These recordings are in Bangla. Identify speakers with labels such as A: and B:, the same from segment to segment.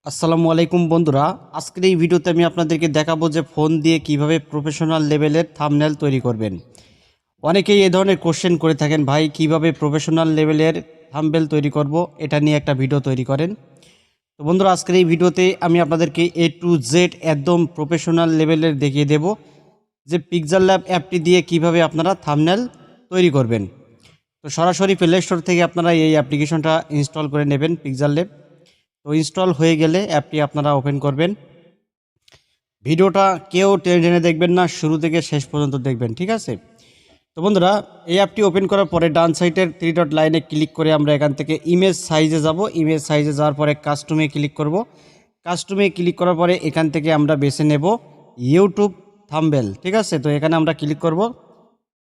A: আসসালামু আলাইকুম বন্ধুরা, আজকের এই ভিডিওতে আমি আপনাদেরকে দেখাবো যে ফোন দিয়ে কিভাবে প্রফেশনাল লেভেলের থাম্বনেল তৈরি করবেন। অনেকেই এই ধরনের কোশ্চেন করে থাকেন, ভাই কিভাবে প্রফেশনাল লেভেলের থাম্বনেল তৈরি করব, এটা নিয়ে একটা ভিডিও তৈরি করেন। তো বন্ধুরা, আজকের এই ভিডিওতে আমি আপনাদেরকে A to Z একদম প্রফেশনাল লেভেলের দেখিয়ে দেব যে পিক্সেলল্যাব অ্যাপটি দিয়ে কিভাবে আপনারা থাম্বনেল তৈরি করবেন। তো সরাসরি প্লে স্টোর থেকে আপনারা এই অ্যাপ্লিকেশনটা ইনস্টল করে নেবেন পিক্সেলল্যাব। তো ইনস্টল হয়ে গেলে অ্যাপটি আপনারা ওপেন করবেন। ভিডিওটা কেউ টেনে টেনে দেখবেন না, শুরু থেকে শেষ পর্যন্ত দেখবেন, ঠিক আছে? তো বন্ধুরা, এই অ্যাপটি ওপেন করার পরে ডান সাইডের 3 ডট লাইনে ক্লিক করে আমরা এখান থেকে ইমেজ সাইজে যাব। ইমেজ সাইজে যাওয়ার পরে কাস্টমে ক্লিক করব। কাস্টমে ক্লিক করার পরে এখান থেকে আমরা বেছে নেব ইউটিউব থাম্বনেল, ঠিক আছে? তো এখানে আমরা ক্লিক করব।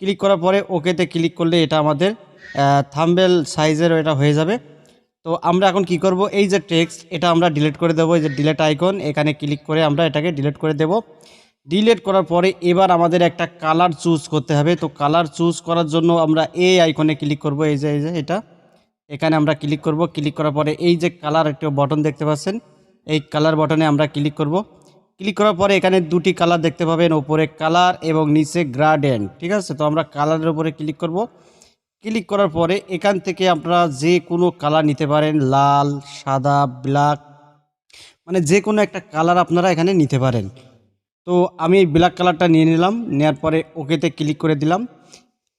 A: ক্লিক করার পরে ওকেতে ক্লিক করলে এটা আমাদের থাম্বনেল সাইজের এটা হয়ে যাবে। তো আমরা এখন কি করব, এই যে টেক্সট এটা আমরা ডিলিট করে দেবো। এই যে ডিলিট আইকন, এখানে ক্লিক করে আমরা এটাকে ডিলিট করে দেব। ডিলিট করার পরে এবার আমাদের একটা কালার চুজ করতে হবে। তো কালার চুজ করার জন্য আমরা এই আইকনে ক্লিক করব। এই যে এটা, এখানে আমরা ক্লিক করব। ক্লিক করার পরে এই যে কালার একটা বটন দেখতে পাচ্ছেন, এই কালার বটনে আমরা ক্লিক করব। ক্লিক করার পরে এখানে দুটি কালার দেখতে পাবেন, উপরে কালার এবং নিচে গ্রাডেন্ট, ঠিক আছে? তো আমরা কালারের উপরে ক্লিক করব। ক্লিক করার পরে এখান থেকে আপনারা যে কোনো কালার নিতে পারেন, লাল, সাদা, ব্ল্যাক, মানে যে কোনো একটা কালার আপনারা এখানে নিতে পারেন। তো আমি এই ব্ল্যাক কালারটা নিয়ে নিলাম। নেওয়ার পরে ওকেতে ক্লিক করে দিলাম।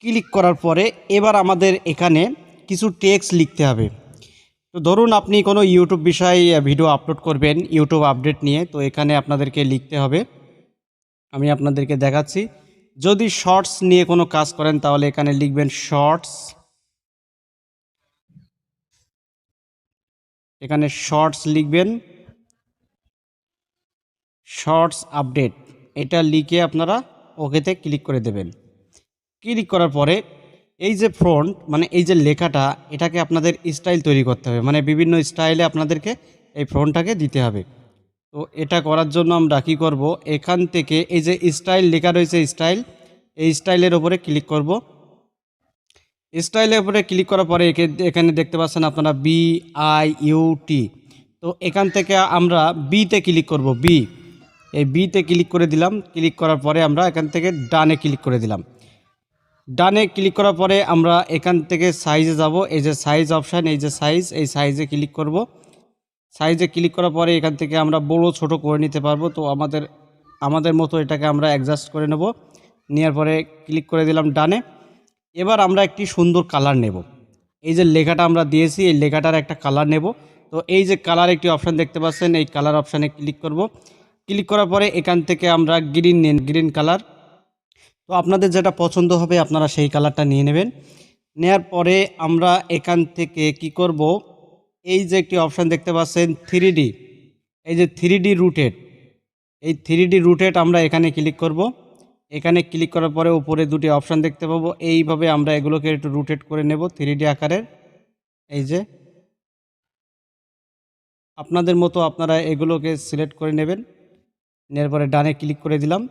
A: ক্লিক করার পরে এবার আমাদের এখানে কিছু টেক্সট লিখতে হবে। তো ধরুন আপনি কোনো ইউটিউব বিষয়ে ভিডিও আপলোড করবেন, ইউটিউব আপডেট নিয়ে, তো এখানে আপনাদেরকে লিখতে হবে। আমি আপনাদেরকে দেখাচ্ছি। যদি শর্টস নিয়ে কোনো কাজ করেন তাহলে এখানে লিখবেন শর্টস। এখানে শর্টস লিখবেন, শর্টস আপডেট, এটা লিখে আপনারা ওকেতে ক্লিক করে দেবেন। ক্লিক করার পরে এই যে ফ্রন্ট, মানে এই যে লেখাটা, এটাকে আপনাদের স্টাইল তৈরি করতে হবে, মানে বিভিন্ন স্টাইলে আপনাদেরকে এই ফ্রন্টটাকে দিতে হবে। তো এটা করার জন্য আমরা কী করব, এখান থেকে এই যে স্টাইল লেখা রয়েছে, স্টাইল, এই স্টাইলের ওপরে ক্লিক করব। স্টাইলের উপরে ক্লিক করার পরে এখানে দেখতে পাচ্ছেন আপনারা BIUT। তো এখান থেকে আমরা বিতে ক্লিক করব। এই বিতে ক্লিক করে দিলাম। ক্লিক করার পরে আমরা এখান থেকে ডানে ক্লিক করে দিলাম। ডানে ক্লিক করার পরে আমরা এখান থেকে সাইজে যাব। এই যে সাইজ অপশান, এই যে সাইজ, এই সাইজে ক্লিক করব। সাইজে ক্লিক করার পরে এখান থেকে আমরা বড় ছোট করে নিতে পারবো। তো আমাদের মতো এটাকে আমরা অ্যাডজাস্ট করে নেব। নেওয়ার পরে ক্লিক করে দিলাম ডানে। এবার আমরা একটি সুন্দর কালার নেব। এই যে লেখাটা আমরা দিয়েছি, এই লেখাটার একটা কালার নেব। তো এই যে কালার একটি অপশান দেখতে পাচ্ছেন, এই কালার অপশানে ক্লিক করব। ক্লিক করার পরে এখান থেকে আমরা গ্রিন নেন, গ্রিন কালার। তো আপনাদের যেটা পছন্দ হবে আপনারা সেই কালারটা নিয়ে নেবেন। নেয়ার পরে আমরা এখান থেকে কি করব, এই যে একটি অপশান দেখতে পাচ্ছেন 3D, এই যে 3D রুটেড, এই 3D রুটেড আমরা এখানে ক্লিক করব। এখানে ক্লিক করার পরে উপরে দুটি অপশান দেখতে পাবো, এইভাবে আমরা এগুলোকে একটু রোটেট করে নেব 3D আকারের। এই যে আপনাদের মতো আপনারা এগুলোকে সিলেক্ট করে নেবেন। নেওয়ার পরে ডানে ক্লিক করে দিলাম।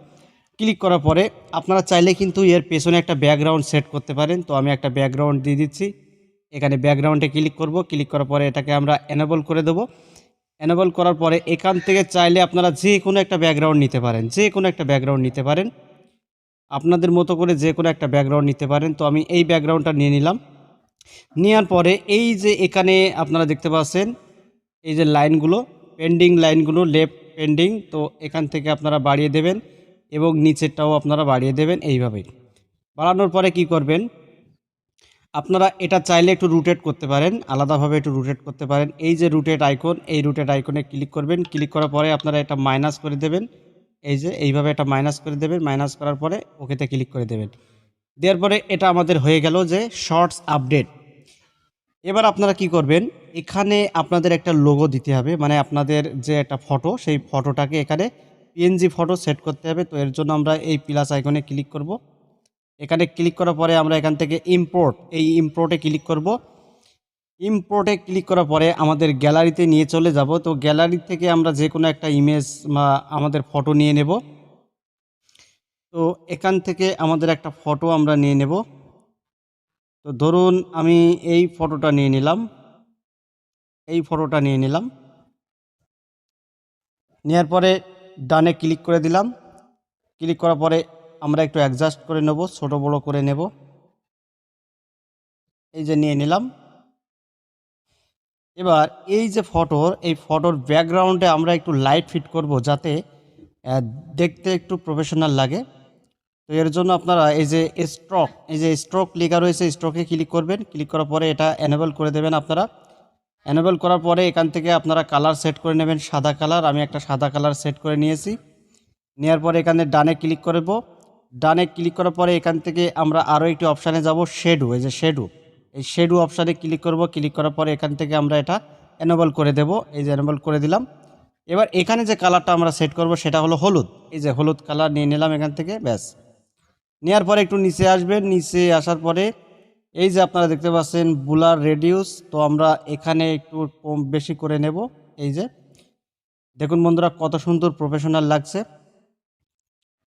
A: ক্লিক করার পরে আপনারা চাইলে কিন্তু এর পেছনে একটা ব্যাকগ্রাউন্ড সেট করতে পারেন। তো আমি একটা ব্যাকগ্রাউন্ড দিয়ে দিচ্ছি। এখানে ব্যাকগ্রাউন্ডে ক্লিক করব। ক্লিক করার পরে এটাকে আমরা এনেবল করে দেব। এনেবল করার পরে এখান থেকে চাইলে আপনারা যে কোনো একটা ব্যাকগ্রাউন্ড নিতে পারেন, যে কোনো একটা ব্যাকগ্রাউন্ড নিতে পারেন, আপনাদের মতো করে যে কোনো একটা ব্যাকগ্রাউন্ড নিতে পারেন। তো আমি এই ব্যাকগ্রাউন্ডটা নিয়ে নিলাম। নেওয়ার পরে এই যে এখানে আপনারা দেখতে পাচ্ছেন এই যে লাইনগুলো, পেন্ডিং লাইনগুলো, লেফট পেন্ডিং, তো এখান থেকে আপনারা বাড়িয়ে দেবেন এবং নিচেরটাও আপনারা বাড়িয়ে দেবেন। এইভাবে বাড়ানোর পরে কি করবেন, আপনারা এটা চাইলে একটু রোটেট করতে পারেন, আলাদাভাবে একটু রোটেট করতে পারেন। এই যে রোটেট আইকন, এই রোটেট আইকনে ক্লিক করবেন। ক্লিক করার পরে আপনারা এটা মাইনাস করে দেবেন। এই যে এইভাবে এটা মাইনাস করে দেবেন। মাইনাস করার পরে ওকেতে ক্লিক করে দেবেন। দেওয়ার পরে এটা আমাদের হয়ে গেল যে শর্টস আপডেট। এবার আপনারা কি করবেন, এখানে আপনাদের একটা লোগো দিতে হবে, মানে আপনাদের যে একটা ফটো, সেই ফটোটাকে এখানে PNG ফটো সেট করতে হবে। তো এর জন্য আমরা এই প্লাস আইকনে ক্লিক করব। এখানে ক্লিক করার পরে আমরা এখান থেকে ইম্পোর্ট, এই ইম্পোর্টে ক্লিক করব। ইম্পোর্টে ক্লিক করার পরে আমাদের গ্যালারিতে নিয়ে চলে যাব। তো গ্যালারি থেকে আমরা যে কোনো একটা ইমেজ বা আমাদের ফটো নিয়ে নেব। তো এখান থেকে আমাদের একটা ফটো আমরা নিয়ে নেব। তো ধরুন আমি এই ফটোটা নিয়ে নিলাম, এই ফটোটা নিয়ে নিলাম। নেওয়ার পরে ডানে ক্লিক করে দিলাম। ক্লিক করার পরে আমরা একটু অ্যাডজাস্ট করে নেব, ছোট বড় করে নেব। এই যে নিয়ে নিলাম। এবার এই যে এই ফটোর ব্যাকগ্রাউন্ডে আমরা একটু লাইট ফিট করব, যাতে দেখতে একটু প্রফেশনাল লাগে। তো এর জন্য আপনারা এই যে স্ট্রোক লেখা রয়েছে, স্ট্রোকে ক্লিক করবেন। ক্লিক করার পরে এটা এনেবল করে দেবেন আপনারা। এনেবল করার পরে এখান থেকে আপনারা কালার সেট করে নেবেন, সাদা কালার। আমি একটা সাদা কালার সেট করে নিয়েছি। নেওয়ার পরে এখানে ডানে ক্লিক করব। ডানে ক্লিক করার পরে এখান থেকে আমরা আরও একটি অপশানে যাব, শেডো। এই যে শেডো, এই শেডো অপশানে ক্লিক করব। ক্লিক করার পরে এখান থেকে আমরা এটা এনেবল করে দেব। এই যে এনেবল করে দিলাম। এবার এখানে যে কালারটা আমরা সেট করব সেটা হলো হলুদ। এই যে হলুদ কালার নিয়ে নিলাম এখান থেকে, ব্যাস। নেওয়ার পরে একটু নিচে আসবেন। নিচে আসার পরে এই যে আপনারা দেখতে পাচ্ছেন ব্লার রেডিউস, তো আমরা এখানে একটু কম বেশি করে নেব। এই যে দেখুন বন্ধুরা, কত সুন্দর প্রফেশনাল লাগছে।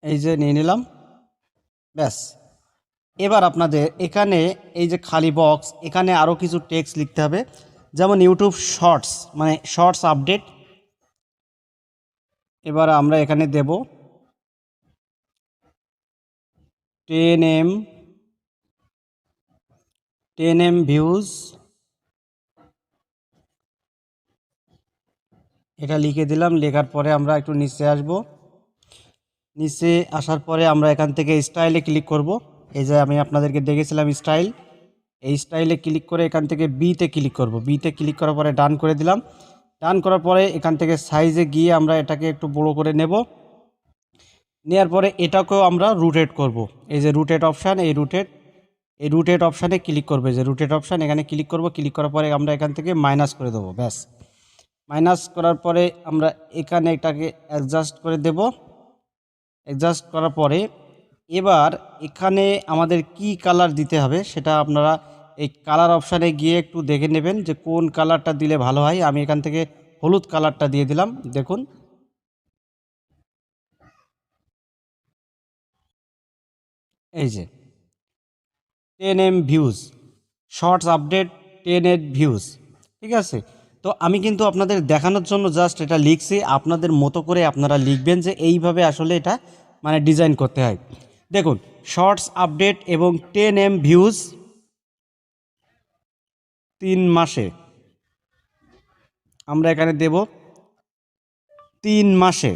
A: এই যে নিয়ে নিলাম, ব্যাস। এবার আপনাদের এখানে এই যে খালি বক্স, এখানে আরও কিছু টেক্সট লিখতে হবে, যেমন ইউটিউব শর্টস, মানে শর্টস আপডেট। এবার আমরা এখানে দেব 10M ভিউজ, এটা লিখে দিলাম। লেখার পরে আমরা একটু নিচে আসব। নিচে আসার পরে আমরা এখান থেকে স্টাইলে ক্লিক করব। এই যে আমি আপনাদেরকে দেখেছিলাম স্টাইল, এই স্টাইলে ক্লিক করে এখান থেকে বিতে ক্লিক করব। বিতে ক্লিক করার পরে ডান করে দিলাম। ডান করার পরে এখান থেকে সাইজে গিয়ে আমরা এটাকে একটু বড় করে নেব। নেওয়ার পরে এটাকেও আমরা রোটেট করব। এই যে রোটেট অপশান, এই রোটেট অপশানে ক্লিক করবে, যে রোটেট অপশান, এখানে ক্লিক করব। ক্লিক করার পরে আমরা এখান থেকে মাইনাস করে দেবো, ব্যাস। মাইনাস করার পরে আমরা এখানে এটাকে অ্যাডজাস্ট করে দেব। অ্যাডজাস্ট করার পরে এবার এখানে আমাদের কি কালার দিতে হবে সেটা আপনারা এই কালার অপশানে গিয়ে একটু দেখে নেবেন যে কোন কালারটা দিলে ভালো হয়। আমি এখান থেকে হলুদ কালারটা দিয়ে দিলাম, দেখুন। এই যে 10M views, shorts update 10M views, ঠিক আছে। তো আমি কিন্তু আপনাদের দেখানোর জন্য জাস্ট এটা লিখছি, আপনাদের মতো করে আপনারা লিখবেন যে এইভাবে আসলে এটা মানে ডিজাইন করতে হয়। দেখুন, শর্টস আপডেট এবং 10M ভিউজ 3 মাসে, আমরা এখানে দেব 3 মাসে।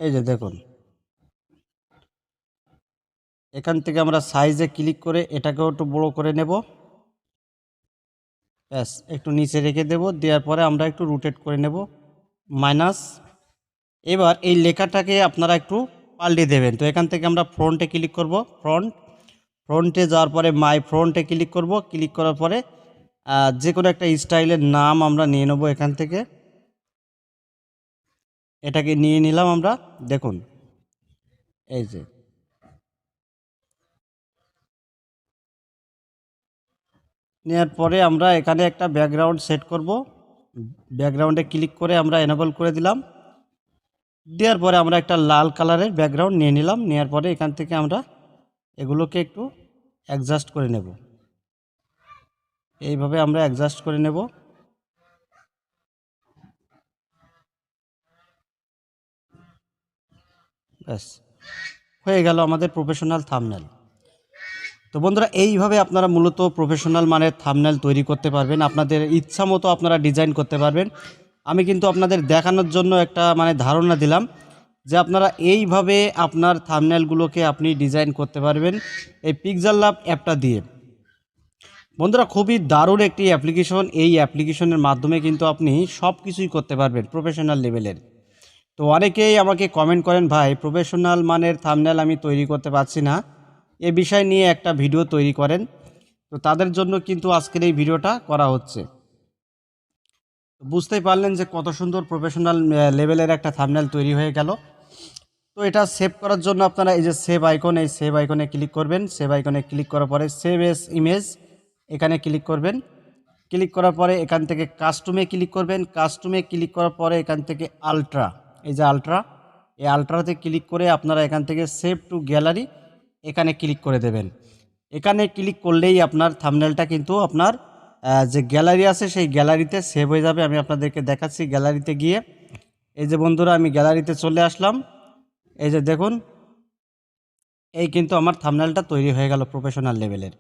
A: এই যে দেখুন, এখান থেকে আমরা সাইজে ক্লিক করে এটাকেও একটু বড় করে নেব, ব্যাস। একটু নিচে রেখে দেব, দেওয়ার পরে আমরা একটু রোটেট করে নেব, মাইনাস। এবার এই লেখাটাকে আপনারা একটু পাল্টে দেবেন। তো এখান থেকে আমরা ফ্রন্টে ক্লিক করব। ফ্রন্টে যাওয়ার পরে মাই ফ্রন্টে ক্লিক করব। ক্লিক করার পরে যে কোনো একটা স্টাইলের নাম আমরা নিয়ে নেব এখান থেকে। এটাকে নিয়ে নিলাম আমরা, দেখুন। এই যে নেওয়ার পরে আমরা এখানে একটা ব্যাকগ্রাউন্ড সেট করব। ব্যাকগ্রাউন্ডে ক্লিক করে আমরা এনেবল করে দিলাম। দেওয়ার পরে আমরা একটা লাল কালারের ব্যাকগ্রাউন্ড নিয়ে নিলাম। নেওয়ার পরে এখান থেকে আমরা এগুলোকে একটু অ্যাডজাস্ট করে নেব। এইভাবে আমরা অ্যাডজাস্ট করে নেব, ব্যাস। হয়ে গেল আমাদের প্রফেশনাল থাম্বনেল। তো বন্ধুরা, এইভাবে আপনারা মূলত প্রফেশনাল মানের থাম্বনেল তৈরি করতে পারবেন, আপনাদের ইচ্ছা মতো আপনারা ডিজাইন করতে পারবেন। আমি কিন্তু আপনাদের দেখানোর জন্য একটা মানে ধারণা দিলাম যে আপনারা এইভাবে আপনার থাম্বনেলগুলোকে আপনি ডিজাইন করতে পারবেন এই পিক্সেলল্যাব অ্যাপটা দিয়ে। বন্ধুরা, খুবই দারুণ একটি অ্যাপ্লিকেশন। এই অ্যাপ্লিকেশনের মাধ্যমে কিন্তু আপনি সব কিছুই করতে পারবেন প্রফেশনাল লেভেলের। তো অনেকেই আমাকে কমেন্ট করেন, ভাই প্রফেশনাল মানের থাম্বনেল আমি তৈরি করতে পারছি না, এ বিষয় নিয়ে একটা ভিডিও তৈরি করেন। তো তাদের জন্য কিন্তু আজকের এই ভিডিওটা করা হচ্ছে। বুঝতেই পারলেন যে কত সুন্দর প্রফেশনাল লেভেলের একটা থাম্বনেল তৈরি হয়ে গেল। তো এটা সেভ করার জন্য আপনারা এই যে সেভ আইকন, এই সেভ আইকনে ক্লিক করবেন। সেভ আইকনে ক্লিক করার পরে সেভ এস ইমেজ, এখানে ক্লিক করবেন। ক্লিক করার পরে এখান থেকে কাস্টমে ক্লিক করবেন। কাস্টমে ক্লিক করার পরে এখান থেকে আলট্রা, এই যে আলট্রা, এই আলট্রাতে ক্লিক করে আপনারা এখান থেকে সেভ টু গ্যালারি এখানে ক্লিক করে দেবেন। এখানে ক্লিক করলেই আপনার থাম্বনেলটা কিন্তু আপনার যে গ্যালারি আছে সেই গ্যালারিতে সেভ হয়ে যাবে। আমি আপনাদেরকে দেখাচ্ছি গ্যালারিতে গিয়ে। এই যে বন্ধুরা আমি গ্যালারিতে চলে আসলাম। এই যে দেখুন, এই কিন্তু আমার থাম্বনেলটা তৈরি হয়ে গেল প্রফেশনাল লেভেলের।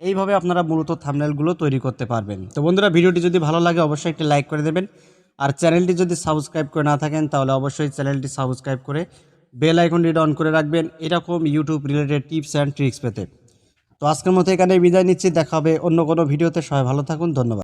A: এইভাবে আপনারা মূলত থাম্বনেলগুলো তৈরি করতে পারবেন। তো বন্ধুরা, ভিডিওটি যদি ভালো লাগে অবশ্যই একটি লাইক করে দেবেন। আর চ্যানেলটি যদি সাবস্ক্রাইব করে না থাকেন তাহলে অবশ্যই চ্যানেলটি সাবস্ক্রাইব করে বেল আইকনটি অন করে রাখবেন এরকম YouTube related tips and tricks পেতে। তো আজকের মতো এখানে বিদায় নিচ্ছি, দেখা হবে অন্য কোনো ভিডিওতে। সবাই ভালো থাকুন, ধন্যবাদ।